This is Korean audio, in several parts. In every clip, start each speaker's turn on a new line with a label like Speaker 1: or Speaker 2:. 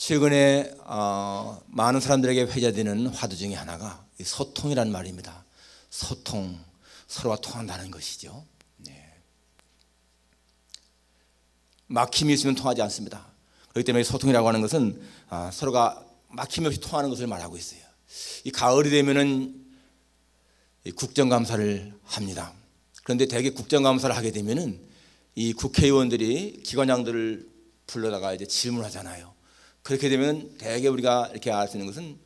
Speaker 1: 최근에 많은 사람들에게 회자되는 화두 중에 하나가 소통이란 말입니다. 소통, 서로가 통한다는 것이죠. 막힘이 있으면 통하지 않습니다. 그렇기 때문에 소통이라고 하는 것은 서로가 막힘이 없이 통하는 것을 말하고 있어요. 이 가을이 되면은 국정감사를 합니다. 그런데 대개 국정감사를 하게 되면은 이 국회의원들이 기관장들을 불러다가 이제 질문하잖아요. 그렇게 되면 대개 우리가 이렇게 알 수 있는 것은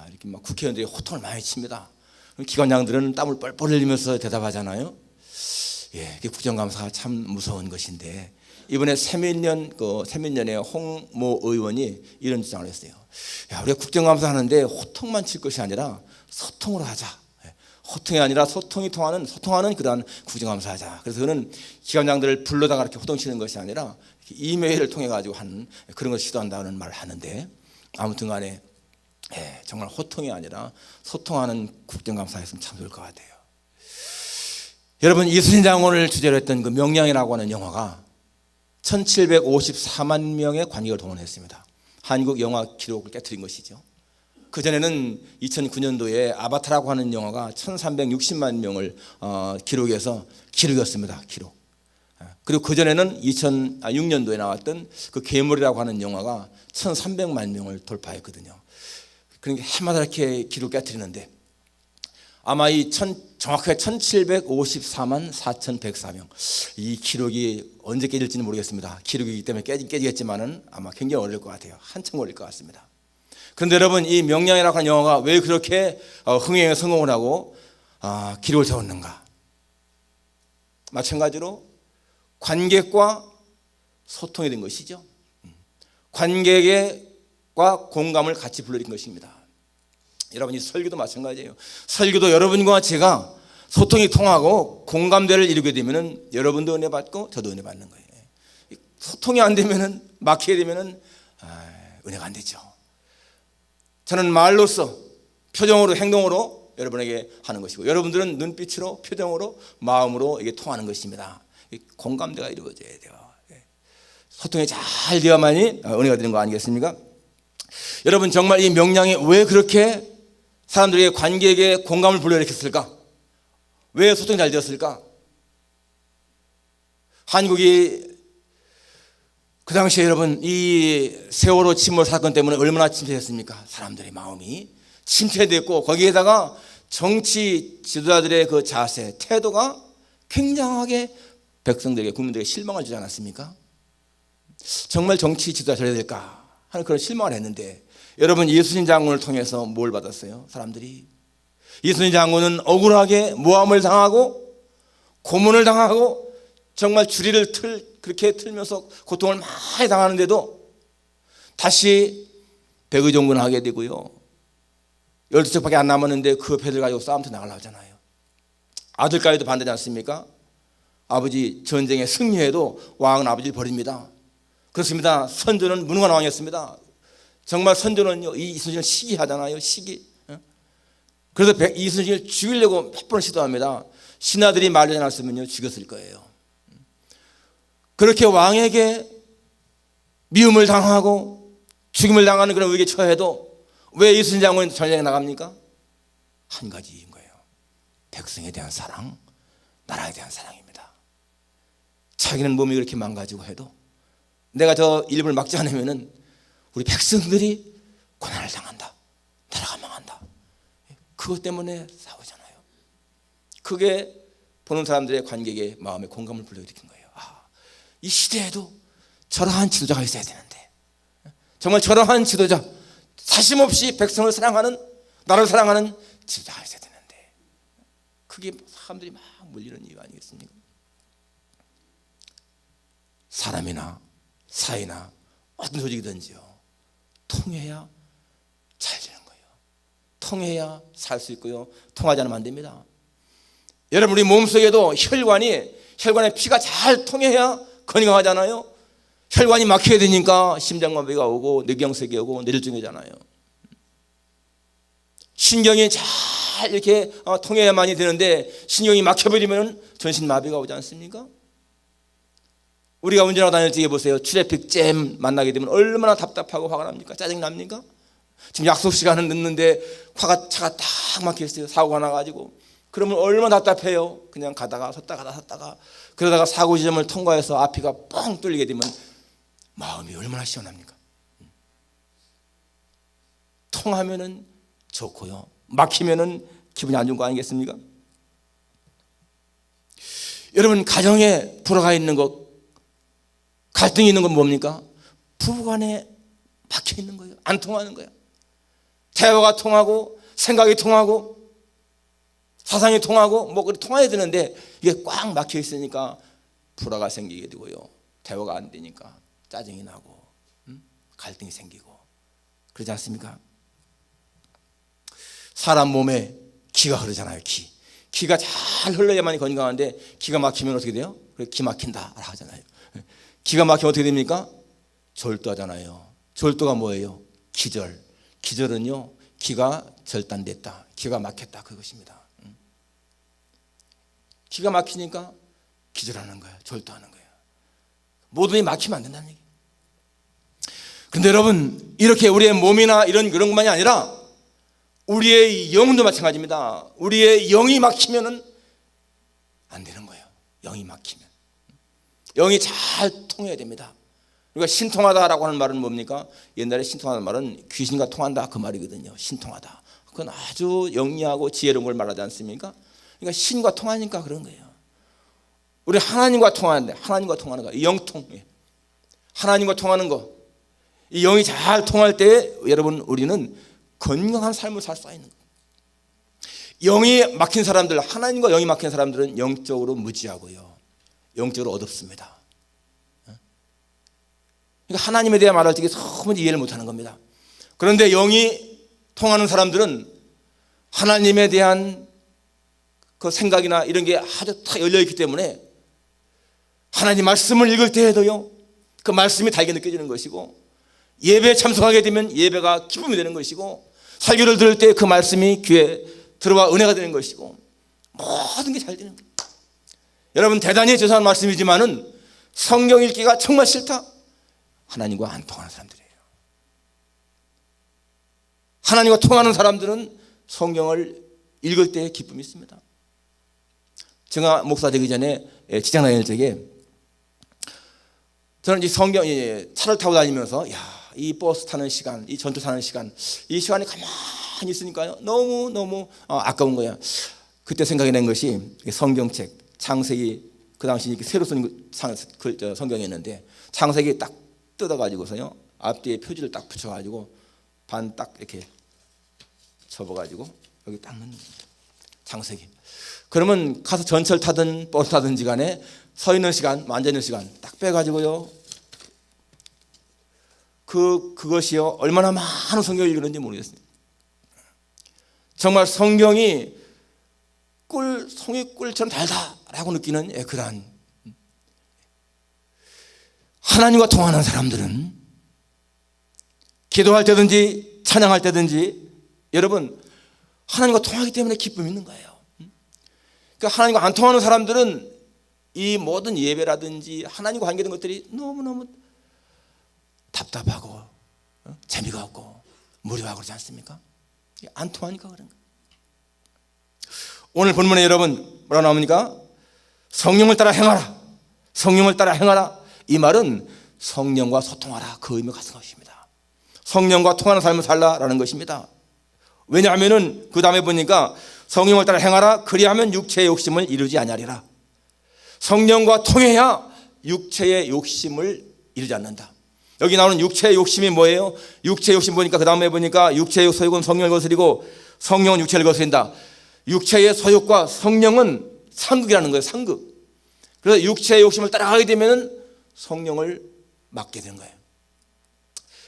Speaker 1: 이렇게 막 국회의원들이 호통을 많이 칩니다. 기관장들은 땀을 뻘뻘 흘리면서 대답하잖아요. 예, 국정감사가 참 무서운 것인데 이번에 세민년의 홍모 의원이 이런 주장을 했어요. 야, 우리가 국정감사 하는데 호통만 칠 것이 아니라 소통으로 하자. 호통이 아니라 소통하는 그러한 국정감사하자. 그래서 그는 기관장들을 불러다가 이렇게 호통치는 것이 아니라 이메일을 통해 가지고 하는 그런 것을 시도한다는 말을 하는데 아무튼간에 정말 호통이 아니라 소통하는 국정감사였으면 참 좋을 것 같아요. 여러분, 이순신 장군을 주제로 했던 그 명량이라고 하는 영화가 1754만 명의 관객을 동원했습니다. 한국 영화 기록을 깨트린 것이죠. 그전에는 2009년도에 아바타라고 하는 영화가 1360만 명을 기록해서 기록이었습니다. 기록. 그리고 그전에는 2006년도에 나왔던 그 괴물이라고 하는 영화가 1300만 명을 돌파했거든요. 그러니까 해마다 이렇게 기록 깨트리는데 아마 정확하게 1754만 4104명 이 기록이 언제 깨질지는 모르겠습니다. 기록이기 때문에 깨지겠지만은 아마 굉장히 어려울 것 같아요. 한참 걸릴 것 같습니다. 그런데 여러분, 이 명량이라고 하는 영화가 왜 그렇게 흥행에 성공을 하고 기록을 세웠는가? 마찬가지로 관객과 소통이 된 것이죠. 관객과 공감을 같이 불러일으킨 것입니다. 여러분, 이 설교도 마찬가지예요. 설교도 여러분과 제가 소통이 통하고 공감대를 이루게 되면은 여러분도 은혜 받고 저도 은혜 받는 거예요. 소통이 안 되면은 막히게 되면은 은혜가 안 되죠. 저는 말로써 표정으로 행동으로 여러분에게 하는 것이고 여러분들은 눈빛으로 표정으로 마음으로 이게 통하는 것입니다. 공감대가 이루어져야 돼요. 소통이 잘 되어야만이 은혜가 되는 거 아니겠습니까? 여러분, 정말 이 명량이 왜 그렇게 사람들에게 관객에게 공감을 불러일으켰을까? 왜 소통이 잘 되었을까? 한국이 그 당시에 여러분 이 세월호 침몰 사건 때문에 얼마나 침체했습니까? 사람들의 마음이 침체됐고 거기에다가 정치 지도자들의 그 자세, 태도가 굉장하게 백성들에게, 국민들에게 실망을 주지 않았습니까? 정말 정치 지도자 저래야 될까 하는 그런 실망을 했는데 여러분, 이순신 장군을 통해서 뭘 받았어요? 사람들이 이순신 장군은 억울하게 모함을 당하고 고문을 당하고 정말 주리를 그렇게 틀면서 고통을 많이 당하는데도 다시 백의종군을 하게 되고요. 12척밖에 안 남았는데 그 배들 가지고 싸움터 나가려고 하잖아요. 아들까지도 반대지 않습니까? 아버지 전쟁에 승리해도 왕은 아버지를 버립니다. 그렇습니다. 선조는 무능한 왕이었습니다. 정말 선조는요, 이 이순신을 시기하잖아요. 시기. 그래서 이순신을 죽이려고 몇 번을 시도합니다. 신하들이 말리지 않았으면요 죽였을 거예요. 그렇게 왕에게 미움을 당하고 죽임을 당하는 그런 위기에 처해도 왜 이순신 장군이 전쟁에 나갑니까? 한 가지인 거예요. 백성에 대한 사랑, 나라에 대한 사랑입니다. 자기는 몸이 그렇게 망가지고 해도 내가 저 일을 막지 않으면은 우리 백성들이 고난을 당한다. 나라가 망한다. 그것 때문에 싸우잖아요. 그게 보는 사람들의 관객의 마음에 공감을 불러일으킨 거예요. 이 시대에도 저러한 지도자가 있어야 되는데 정말 저러한 지도자, 사심없이 백성을 사랑하는, 나라를 사랑하는 지도자가 있어야 되는데 그게 사람들이 막 몰리는 이유 아니겠습니까? 사람이나 사회나 어떤 조직이든지요, 통해야 잘 되는 거예요. 통해야 살 수 있고요, 통하지 않으면 안 됩니다. 여러분, 우리 몸속에도 혈관의 피가 잘 통해야 건강하잖아요. 혈관이 막히게 되니까 심장마비가 오고 뇌경색이 오고 뇌졸중이잖아요. 신경이 잘 이렇게 통해야만이 되는데 신경이 막혀버리면 전신마비가 오지 않습니까? 우리가 운전하고 다닐 때 보세요. 트래픽 잼 만나게 되면 얼마나 답답하고 화가 납니까? 짜증 납니까? 지금 약속 시간은 늦는데 차가 딱 막혀 있어요. 사고가 나가지고. 그러면 얼마나 답답해요. 그냥 가다가 섰다가 그러다가 사고 지점을 통과해서 앞이가 뻥 뚫리게 되면 마음이 얼마나 시원합니까? 통하면은 좋고요, 막히면은 기분이 안 좋은 거 아니겠습니까? 여러분, 가정에 불화가 있는 것, 갈등이 있는 건 뭡니까? 부부간에 막혀 있는 거예요. 안 통하는 거예요. 대화가 통하고 생각이 통하고 사상이 통하고 뭐 통해야 되는데 이게 꽉 막혀 있으니까 불화가 생기게 되고요, 대화가 안 되니까 짜증이 나고 갈등이 생기고 그러지 않습니까? 사람 몸에 기가 흐르잖아요. 기가 잘 흘러야만이 건강한데 기가 막히면 어떻게 돼요? 기 막힌다 하잖아요. 기가 막히면 어떻게 됩니까? 절도하잖아요. 절도가 뭐예요? 기절은요, 기가 절단됐다, 기가 막혔다, 그것입니다. 기가 막히니까 기절하는 거예요. 절도하는 거예요. 모든 게 막히면 안 된다는 얘기예요. 그런데 여러분, 이렇게 우리의 몸이나 그런 것만이 아니라 우리의 영도 마찬가지입니다. 우리의 영이 막히면은 안 되는 거예요. 영이 막히면. 영이 잘 통해야 됩니다. 우리가 신통하다라고 하는 말은 뭡니까? 옛날에 신통하다는 말은 귀신과 통한다, 그 말이거든요. 신통하다. 그건 아주 영리하고 지혜로운 걸 말하지 않습니까? 그러니까 신과 통하니까 그런 거예요. 우리 하나님과 통하는데, 하나님과 통하는 거, 영통. 하나님과 통하는 거. 이 영이 잘 통할 때 여러분, 우리는 건강한 삶을 살 수가 있는 거예요. 영이 막힌 사람들, 하나님과 영이 막힌 사람들은 영적으로 무지하고요, 영적으로 어둡습니다. 그러니까 하나님에 대해 말할 때 너무 이해를 못하는 겁니다. 그런데 영이 통하는 사람들은 하나님에 대한 그 생각이나 이런 게 아주 다 열려있기 때문에 하나님 말씀을 읽을 때에도요, 그 말씀이 달게 느껴지는 것이고, 예배에 참석하게 되면 예배가 기쁨이 되는 것이고, 설교를 들을 때 그 말씀이 귀에 들어와 은혜가 되는 것이고, 모든 게 잘 되는 거예요. 여러분, 대단히 죄송한 말씀이지만은 성경 읽기가 정말 싫다, 하나님과 안 통하는 사람들이에요. 하나님과 통하는 사람들은 성경을 읽을 때 기쁨이 있습니다. 제가 목사 되기 전에 직장 다닐 적에 저는 이 성경, 차를 타고 다니면서 이 버스 타는 시간, 이 전투 타는 시간, 이 시간이 가만히 있으니까요, 너무 아까운 거야. 그때 생각이 난 것이 성경책 창세기, 그 당시 새로 쓴 성경이었는데 창세기 딱 뜯어가지고서요, 앞뒤에 표지를 딱 붙여가지고 반 딱 이렇게 접어가지고 여기 딱 넣는 거예요. 창세기. 그러면 가서 전철 타든 버스 타든지 간에 서 있는 시간, 앉아 있는 시간 딱 빼가지고요, 그것이요, 얼마나 많은 성경을 읽었는지 모르겠어요. 정말 성경이 송이 꿀처럼 달다라고 느끼는 그러한, 하나님과 통하는 사람들은 기도할 때든지 찬양할 때든지 여러분, 하나님과 통하기 때문에 기쁨이 있는 거예요. 그러니까 하나님과 안 통하는 사람들은 이 모든 예배라든지 하나님과 관계된 것들이 너무너무 답답하고 재미가 없고 무료하고 그러지 않습니까? 안 통하니까 그런 거예요. 오늘 본문에 여러분 뭐라 나옵니까? 성령을 따라 행하라, 성령을 따라 행하라. 이 말은 성령과 소통하라, 그 의미가 같은 것입니다. 성령과 통하는 삶을 살라라는 것입니다. 왜냐하면은 그 다음에 보니까 성령을 따라 행하라, 그리하면 육체의 욕심을 이루지 아니하리라. 성령과 통해야 육체의 욕심을 이루지 않는다. 여기 나오는 육체의 욕심이 뭐예요? 육체의 욕심 보니까 그 다음에 보니까 육체의 소욕은 성령을 거스리고 성령은 육체를 거스린다. 육체의 소욕과 성령은 상극이라는 거예요. 상극. 그래서 육체의 욕심을 따라가게 되면 성령을 막게 되는 거예요.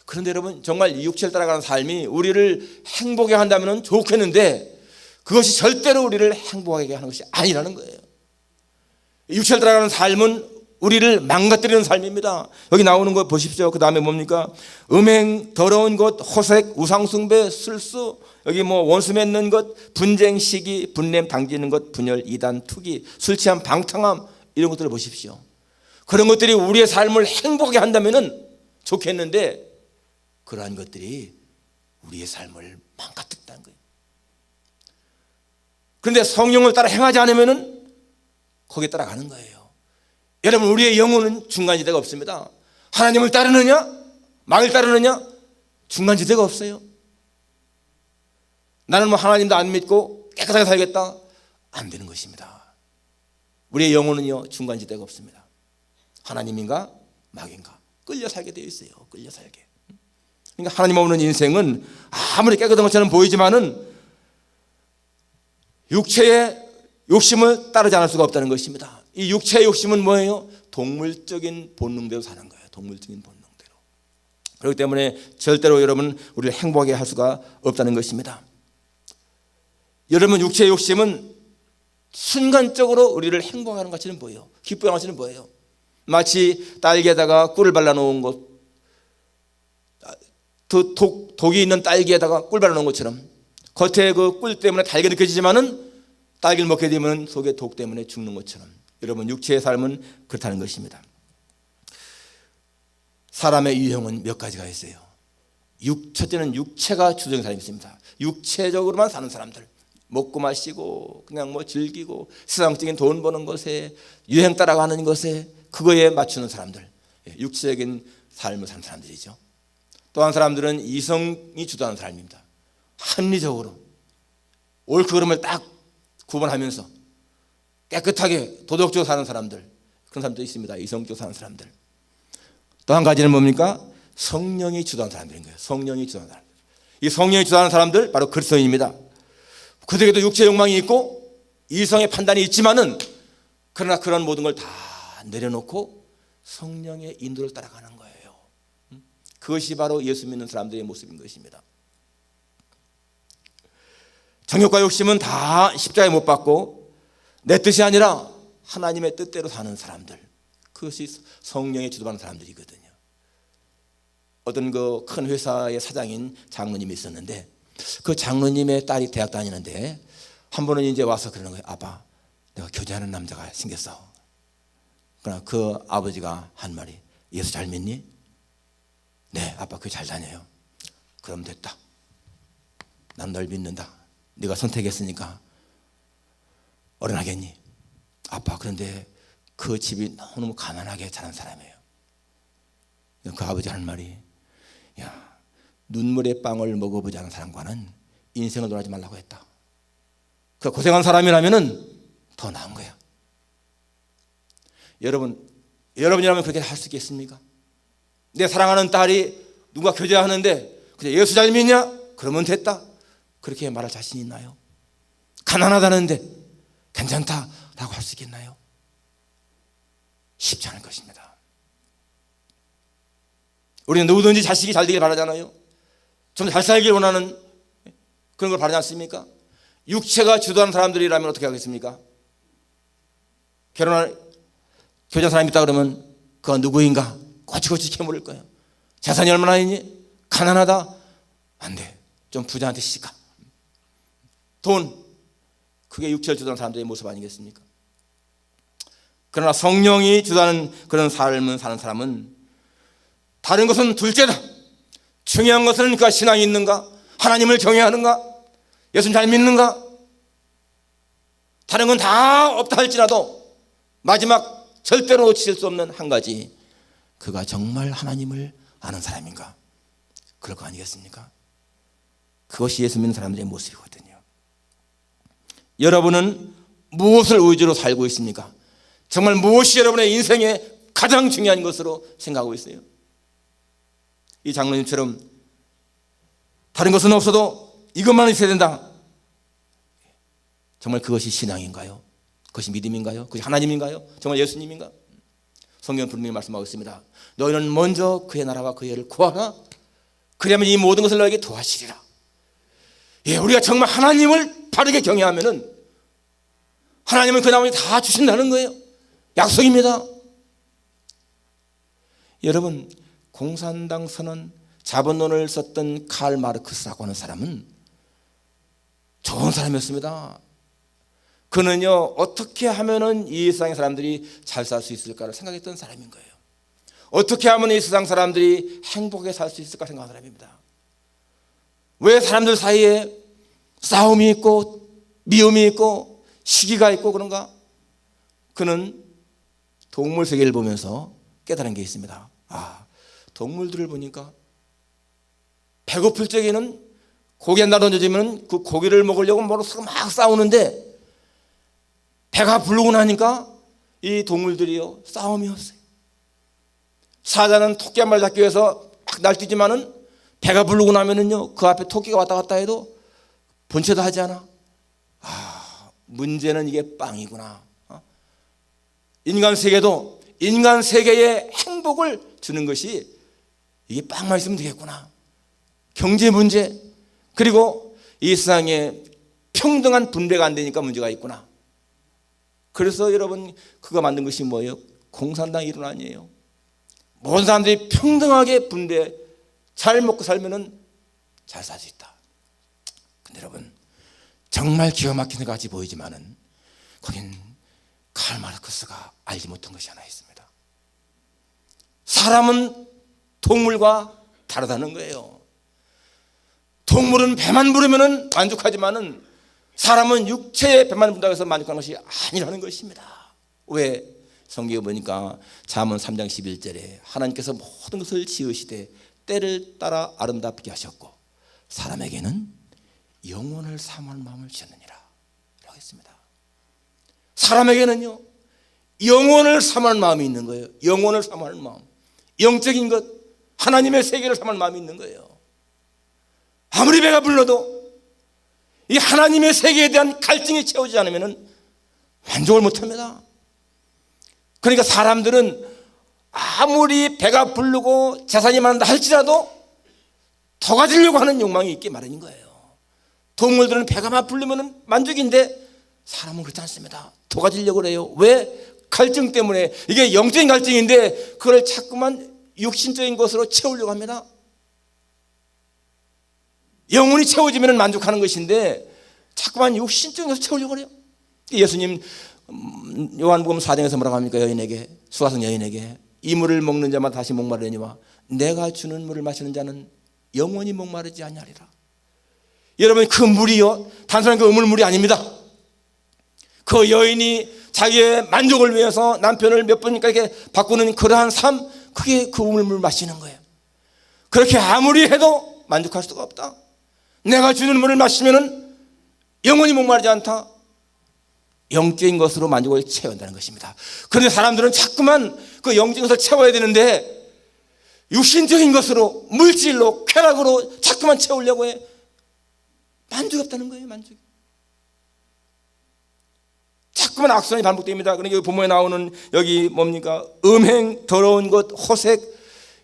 Speaker 1: 그런데 여러분, 정말 육체를 따라가는 삶이 우리를 행복하게 한다면 좋겠는데 그것이 절대로 우리를 행복하게 하는 것이 아니라는 거예요. 육체를 따라가는 삶은 우리를 망가뜨리는 삶입니다. 여기 나오는 거 보십시오. 그 다음에 뭡니까? 음행, 더러운 것, 호색, 우상숭배, 술수, 여기 뭐 원수 맺는 것, 분쟁, 시기, 분냄, 당기는 것, 분열, 이단, 투기, 술 취함, 방탕함, 이런 것들을 보십시오. 그런 것들이 우리의 삶을 행복하게 한다면 좋겠는데 그러한 것들이 우리의 삶을 망가뜨린다는 거예요. 그런데 성령을 따라 행하지 않으면 거기에 따라가는 거예요. 여러분, 우리의 영혼은 중간지대가 없습니다. 하나님을 따르느냐 마귀를 따르느냐 중간지대가 없어요. 나는 뭐 하나님도 안 믿고 깨끗하게 살겠다, 안 되는 것입니다. 우리의 영혼은요 중간지대가 없습니다. 하나님인가 마귀인가 끌려 살게 되어 있어요. 끌려 살게. 그러니까 하나님 없는 인생은 아무리 깨끗한 것처럼 보이지만은 육체의 욕심을 따르지 않을 수가 없다는 것입니다. 이 육체의 욕심은 뭐예요? 동물적인 본능대로 사는 거예요. 동물적인 본능대로. 그렇기 때문에 절대로 여러분 우리를 행복하게 할 수가 없다는 것입니다. 여러분, 육체의 욕심은 순간적으로 우리를 행복하는 것처럼 보여요. 기쁘게 하는 것처럼 보여요. 마치 딸기에다가 꿀을 발라놓은 것, 독이 있는 딸기에다가 꿀 발라놓은 것처럼 겉에 그 꿀 때문에 달게 느껴지지만은 딸기를 먹게 되면 속에 독 때문에 죽는 것처럼 여러분 육체의 삶은 그렇다는 것입니다. 사람의 유형은 몇 가지가 있어요. 첫째는 육체가 주도적인 사람이 있습니다. 육체적으로만 사는 사람들, 먹고 마시고 그냥 뭐 즐기고 세상적인 돈 버는 것에 유행 따라가는 것에 그거에 맞추는 사람들, 육체적인 삶을 사는 사람들이죠. 또 한 사람들은 이성이 주도하는 사람입니다. 합리적으로 옳고 그름을 딱 구분하면서 깨끗하게 도덕적으로 사는 사람들, 그런 사람도 있습니다. 이성적으로 사는 사람들. 또 한 가지는 뭡니까? 성령이 주도하는 사람들인 거예요. 성령이 주도하는 사람들. 이 성령이 주도하는 사람들 바로 그리스도인입니다. 그들에게도 육체 욕망이 있고 이성의 판단이 있지만은 그러나 그런 모든 걸 다 내려놓고 성령의 인도를 따라가는 거예요. 그것이 바로 예수 믿는 사람들의 모습인 것입니다. 정욕과 욕심은 다 십자가에 못 박고 내 뜻이 아니라 하나님의 뜻대로 사는 사람들, 그것이 성령에 주도하는 사람들이거든요. 어떤 그 큰 회사의 사장인 장로님이 있었는데 그 장로님의 딸이 대학 다니는데 한 번은 이제 와서 그러는 거예요. 아빠, 내가 교제하는 남자가 생겼어. 그러나 그 아버지가 한 말이, 예수 잘 믿니? 네, 아빠 교회 잘 다녀요. 그럼 됐다. 난 널 믿는다. 네가 선택했으니까 어른하겠니? 아빠, 그런데 그 집이 너무 가난하게 자란 사람이에요. 그 아버지 하는 말이, 야, 눈물의 빵을 먹어보지 않은 사람과는 인생을 논하지 말라고 했다. 그 고생한 사람이라면은 더 나은 거야. 여러분이라면 그렇게 할 수 있겠습니까? 내 사랑하는 딸이 누가 교제하는데 그냥 예수 잘 믿냐? 그러면 됐다. 그렇게 말할 자신 있나요? 가난하다는데 괜찮다라고 할 수 있겠나요? 쉽지 않을 것입니다. 우리는 누구든지 자식이 잘 되길 바라잖아요. 좀 잘 살길 원하는 그런 걸 바라지 않습니까? 육체가 주도하는 사람들이라면 어떻게 하겠습니까? 교제한 사람이 있다 그러면 그가 누구인가 꼬치꼬치 캐물을 거예요. 재산이 얼마나 있니? 가난하다? 안 돼. 좀 부자한테 시집가. 돈. 그게 육체를 주도하는 사람들의 모습 아니겠습니까? 그러나 성령이 주도하는 그런 삶을 사는 사람은 다른 것은 둘째다. 중요한 것은 그가 신앙이 있는가? 하나님을 경외하는가? 예수님 잘 믿는가? 다른 건 다 없다 할지라도 마지막 절대로 놓칠 수 없는 한 가지, 그가 정말 하나님을 아는 사람인가? 그럴 거 아니겠습니까? 그것이 예수 믿는 사람들의 모습이거든요. 여러분은 무엇을 의지로 살고 있습니까? 정말 무엇이 여러분의 인생에 가장 중요한 것으로 생각하고 있어요? 이 장로님처럼 다른 것은 없어도 이것만 있어야 된다. 정말 그것이 신앙인가요? 그것이 믿음인가요? 그것이 하나님인가요? 정말 예수님인가? 성경 분명히 말씀하고 있습니다. 너희는 먼저 그의 나라와 그의 의를 구하라. 그러면 이 모든 것을 너에게 도와주리라. 예, 우리가 정말 하나님을 바르게 경외하면은 하나님은 그 나머지 다 주신다는 거예요. 약속입니다. 여러분, 공산당 선언 자본론을 썼던 칼 마르크스라고 하는 사람은 좋은 사람이었습니다. 그는요 어떻게 하면은 이 세상의 사람들이 잘 살 수 있을까를 생각했던 사람인 거예요. 어떻게 하면 이 세상 사람들이 행복하게 살 수 있을까 생각하는 사람입니다. 왜 사람들 사이에 싸움이 있고 미움이 있고 시기가 있고 그런가? 그는 동물 세계를 보면서 깨달은 게 있습니다. 동물들을 보니까 배고플 적에는 고기 하나 던져지면 그 고기를 먹으려고 서로 막 싸우는데 배가 부르고 나니까 이 동물들이요 싸움이 없어요. 사자는 토끼 한 마리 잡기 위해서 막 날뛰지만은 배가 부르고 나면은요 그 앞에 토끼가 왔다 갔다 해도 본체도 하지 않아. 문제는 이게 빵이구나. 인간 세계도 인간 세계에 행복을 주는 것이 이게 빵만 있으면 되겠구나. 경제 문제 그리고 이 세상에 평등한 분배가 안 되니까 문제가 있구나. 그래서 여러분 그가 만든 것이 뭐예요? 공산당 이론 아니에요. 모든 사람들이 평등하게 분배 잘 먹고 살면은 잘 살 수 있다. 근데 여러분 정말 기가 막힌 것 같이 보이지만은 거긴 칼 마르크스가 알지 못한 것이 하나 있습니다. 사람은 동물과 다르다는 거예요. 동물은 배만 부르면은 만족하지만은 사람은 육체의 배만 부른다고 해서 만족하는 것이 아니라는 것입니다. 왜? 성경에 보니까 잠언 3장 11절에 하나님께서 모든 것을 지으시되 때를 따라 아름답게 하셨고 사람에게는 영혼을 사모하는 마음을 주셨느니라 라고 했습니다. 사람에게는요 영혼을 사모하는 마음이 있는 거예요. 영혼을 사모하는 마음, 영적인 것, 하나님의 세계를 사모하는 마음이 있는 거예요. 아무리 배가 불러도 이 하나님의 세계에 대한 갈증이 채우지 않으면 만족을 못합니다. 그러니까 사람들은 아무리 배가 부르고 재산이 많다 할지라도 더 가지려고 하는 욕망이 있기 마련인 거예요. 동물들은 배가 부르면 만족인데 사람은 그렇지 않습니다. 더 가지려고 그래요. 왜? 갈증 때문에. 이게 영적인 갈증인데 그걸 자꾸만 육신적인 것으로 채우려고 합니다. 영혼이 채워지면 만족하는 것인데 자꾸만 육신적인 것을 채우려고 그래요. 예수님 요한복음 4장에서 뭐라고 합니까? 여인에게, 수가성 여인에게 이 물을 먹는 자마다 다시 목마르려니와 내가 주는 물을 마시는 자는 영원히 목마르지 아니하리라. 여러분 그 물이요 단순한 그 우물물이 아닙니다. 그 여인이 자기의 만족을 위해서 남편을 몇 번이니까 이렇게 바꾸는 그러한 삶, 그게 그 우물물 마시는 거예요. 그렇게 아무리 해도 만족할 수가 없다. 내가 주는 물을 마시면은 영원히 목마르지 않다. 영적인 것으로 만족을 채워야 한다는 것입니다. 그런데 사람들은 자꾸만 그 영적인 것을 채워야 되는데 육신적인 것으로, 물질로, 쾌락으로 자꾸만 채우려고 해. 만족이 없다는 거예요. 만족이. 자꾸만 악선이 반복됩니다. 그러니까 여기 본문에 나오는 여기 뭡니까? 음행, 더러운 것, 호색.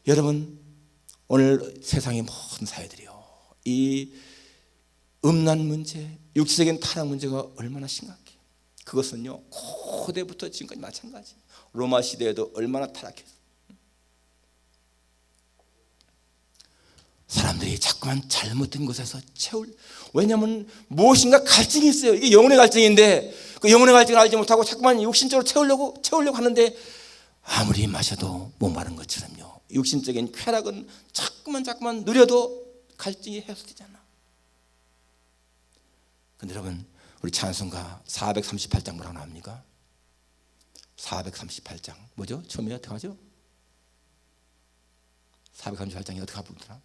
Speaker 1: 여러분 오늘 세상의 모든 사회들이요 이 음란 문제, 육체적인 타락 문제가 얼마나 심각해. 그것은요 고대부터 지금까지 마찬가지. 로마 시대에도 얼마나 타락했어. 사람들이 자꾸만 잘못된 곳에서 왜냐하면 무엇인가 갈증이 있어요. 이게 영혼의 갈증인데 그 영혼의 갈증을 알지 못하고 자꾸만 육신적으로 채우려고 하는데 아무리 마셔도 목마른 것처럼요 육신적인 쾌락은 자꾸만 누려도 갈증이 해소되지 않아. 근데 여러분 우리 찬송가 438장 뭐라고 나옵니까? 438장 뭐죠? 처음에 어떻게 하죠? 438장이 어떻게 부르더라?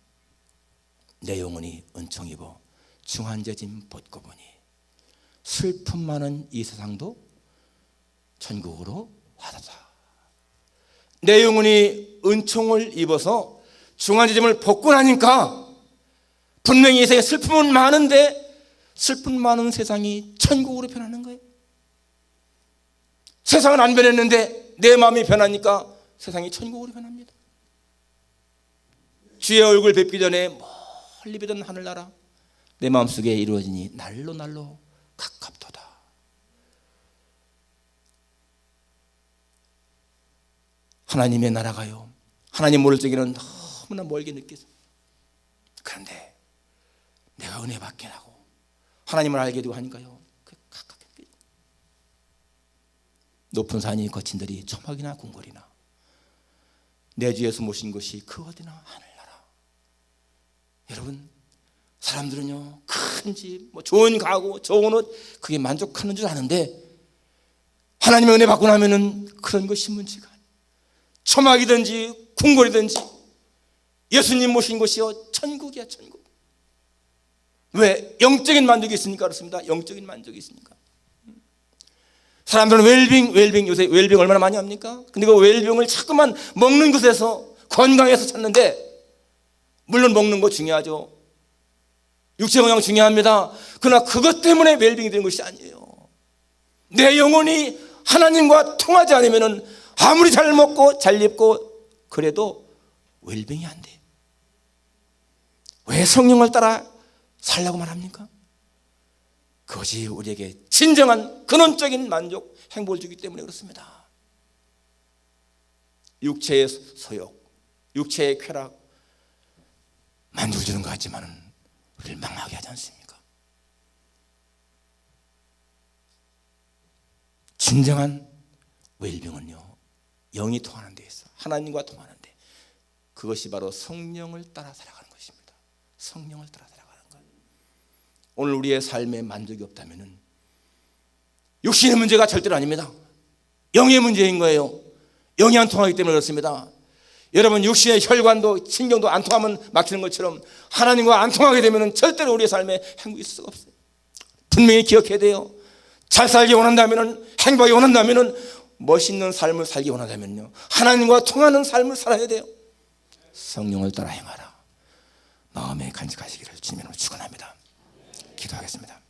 Speaker 1: 내 영혼이 은총 입어 중한죄짐 벗고 보니 슬픔 많은 이 세상도 천국으로 와닿다. 내 영혼이 은총을 입어서 중한죄짐을 벗고 나니까 분명히 이 세상에 슬픔은 많은데 슬픔 많은 세상이 천국으로 변하는 거예요. 세상은 안 변했는데 내 마음이 변하니까 세상이 천국으로 변합니다. 주의 얼굴 뵙기 전에 멀리 보던 하늘나라 내 마음속에 이루어지니 날로 가깝도다. 하나님의 나라가요 하나님 모를 적에는 너무나 멀게 느껴져. 그런데 내가 은혜 받게 하고 하나님을 알게 되고 하니까요 가깝게 느껴져. 높은 산이 거친 들이 초막이나 궁궐이나 내 주에서 모신 것이 그 어디나 하늘나라. 여러분, 사람들은요 큰 집, 좋은 가구, 좋은 옷 그게 만족하는 줄 아는데 하나님의 은혜 받고 나면은 그런 것이 문제가 아니에요. 초막이든지 궁궐이든지 예수님 모신 곳이요 천국이야, 천국. 왜? 영적인 만족이 있으니까 그렇습니다. 영적인 만족이 있으니까. 사람들은 웰빙 요새 웰빙 얼마나 많이 합니까? 근데 그 웰빙을 자꾸만 먹는 것에서 건강해서 찾는데, 물론 먹는 거 중요하죠. 육체 건강 중요합니다. 그러나 그것 때문에 웰빙이 되는 것이 아니에요. 내 영혼이 하나님과 통하지 않으면 아무리 잘 먹고 잘 입고 그래도 웰빙이 안 돼. 왜 성령을 따라 살라고 말합니까? 그것이 우리에게 진정한 근원적인 만족, 행복을 주기 때문에 그렇습니다. 육체의 소욕, 육체의 쾌락 만족을 주는 것 같지만은 우리를 망하게 하지 않습니까? 진정한 웰빙은요 영이 통하는 데 있어, 하나님과 통하는 데, 그것이 바로 성령을 따라 살아가는 것입니다. 성령을 따라 살아가는 것. 오늘 우리의 삶에 만족이 없다면은 육신의 문제가 절대로 아닙니다. 영의 문제인 거예요. 영이 안 통하기 때문에 그렇습니다. 여러분, 육신의 혈관도 신경도 안 통하면 막히는 것처럼 하나님과 안 통하게 되면 절대로 우리의 삶에 행복이 있을 수가 없어요. 분명히 기억해야 돼요. 잘 살기 원한다면, 행복하기 원한다면, 멋있는 삶을 살기 원한다면요 하나님과 통하는 삶을 살아야 돼요. 성령을 따라 행하라. 마음에 간직하시기를 주님으로 축원합니다. 기도하겠습니다.